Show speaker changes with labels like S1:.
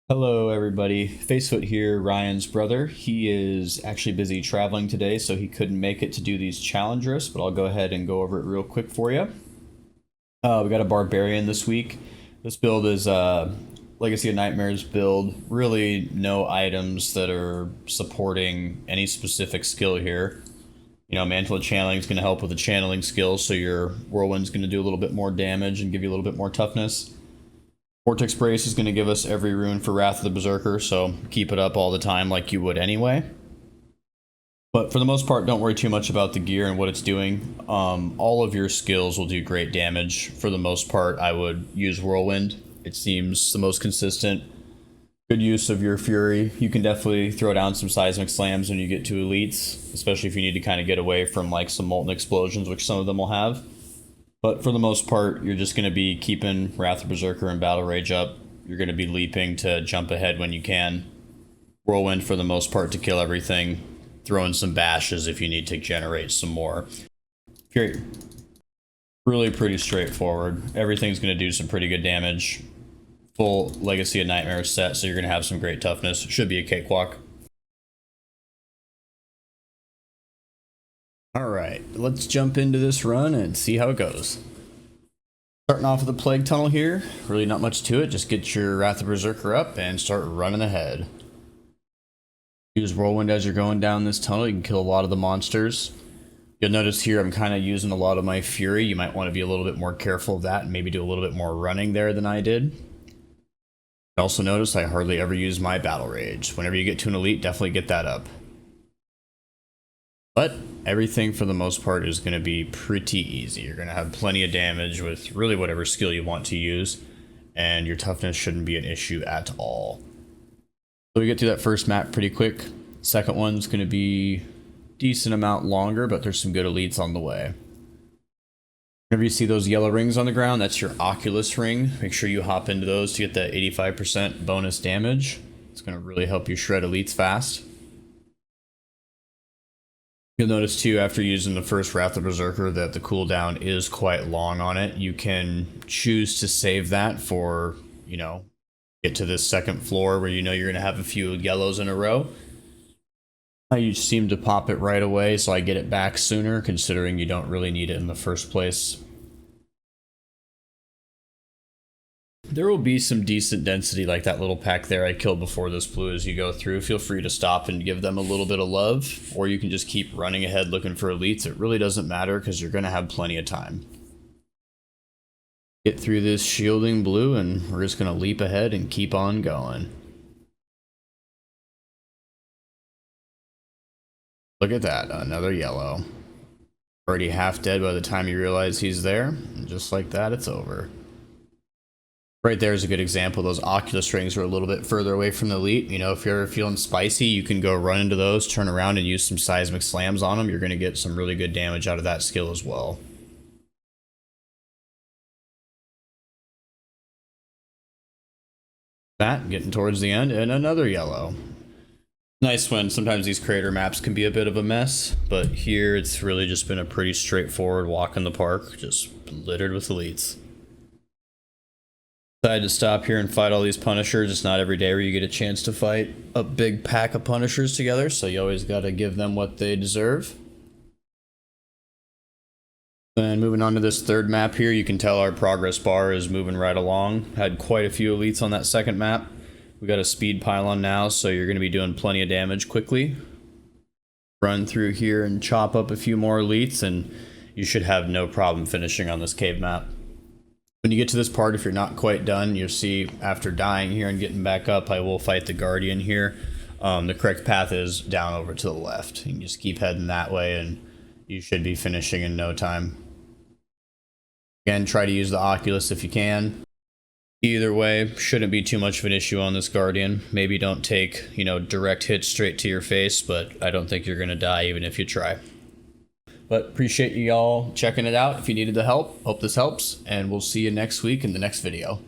S1: Hello everybody, Facefoot here, Ryan's brother. He is actually busy traveling today, so he couldn't make it to do these challenge risks, but I'll go ahead and go over it real quick for you. We got a Barbarian this week. This build is Legacy of Nightmares build. Really no items that are supporting any specific skill here. You know, Mantle of Channeling is going to help with the channeling skill, so your Whirlwind's going to do a little bit more damage and give you a little bit more toughness. Vortex Brace is going to give us every rune for Wrath of the Berserker, so keep it up all the time like you would anyway. But for the most part, don't worry too much about the gear and what it's doing. All of your skills will do great damage. For the most part, I would use Whirlwind. It seems the most consistent. Good use of your Fury. You can definitely throw down some Seismic Slams when you get to Elites, especially if you need to kind of get away from like some Molten Explosions, which some of them will have. But for the most part, you're just going to be keeping Wrath of Berserker and Battle Rage up. You're going to be leaping to jump ahead when you can. Whirlwind for the most part to kill everything. Throw in some bashes if you need to generate some more. Fury. Really pretty straightforward. Everything's going to do some pretty good damage. Full Legacy of Nightmares set, so you're going to have some great toughness. It should be a cakewalk. Alright, let's jump into this run and see how it goes. Starting off with the Plague Tunnel here. Really not much to it, just get your Wrath of Berserker up and start running ahead. Use Whirlwind as you're going down this tunnel, you can kill a lot of the monsters. You'll notice here I'm kind of using a lot of my Fury. You might want to be a little bit more careful of that and maybe do a little bit more running there than I did. Also notice I hardly ever use my Battle Rage. Whenever you get to an Elite, definitely get that up. But everything for the most part is going to be pretty easy. You're going to have plenty of damage with really whatever skill you want to use, and your toughness shouldn't be an issue at all. So we get through that first map pretty quick. Second one's going to be a decent amount longer, but there's some good elites on the way. Whenever you see those yellow rings on the ground, that's your Oculus ring. Make sure you hop into those to get that 85% bonus damage. It's going to really help you shred elites fast. You'll notice too, after using the first Wrath of Berserker, that the cooldown is quite long on it. You can choose to save that for, you know, get to this second floor where you know you're going to have a few yellows in a row. You seem to pop it right away, so I get it back sooner, considering you don't really need it in the first place. There will be some decent density like that little pack there I killed before this blue as you go through. Feel free to stop and give them a little bit of love, or you can just keep running ahead looking for elites. It really doesn't matter because you're going to have plenty of time. Get through this shielding blue and we're just going to leap ahead and keep on going. Look at that, another yellow. Already half dead by the time you realize he's there, and just like that, it's over. Right there is a good example. Those Oculus rings are a little bit further away from the elite. You know, if you're ever feeling spicy, you can go run into those, turn around and use some Seismic Slams on them. You're going to get some really good damage out of that skill as well. That, getting towards the end, and another yellow. Nice when sometimes these crater maps can be a bit of a mess, but here it's really just been a pretty straightforward walk in the park, just littered with elites. Decided to stop here and fight all these Punishers. It's not every day where you get a chance to fight a big pack of Punishers together, so you always got to give them what they deserve. And moving on to this third map here, you can tell our progress bar is moving right along. Had quite a few elites on that second map. We got a speed pylon now, so you're going to be doing plenty of damage quickly. Run through here and chop up a few more elites, and you should have no problem finishing on this cave map. When you get to this part, if you're not quite done, you'll see after dying here and getting back up, I will fight the Guardian here. The correct path is down over to the left. You can just keep heading that way and you should be finishing in no time. Again, try to use the Oculus if you can. Either way, shouldn't be too much of an issue on this Guardian. Maybe don't take, you know, direct hits straight to your face, but I don't think you're going to die even if you try. But appreciate you all checking it out. If you needed the help, hope this helps, and we'll see you next week in the next video.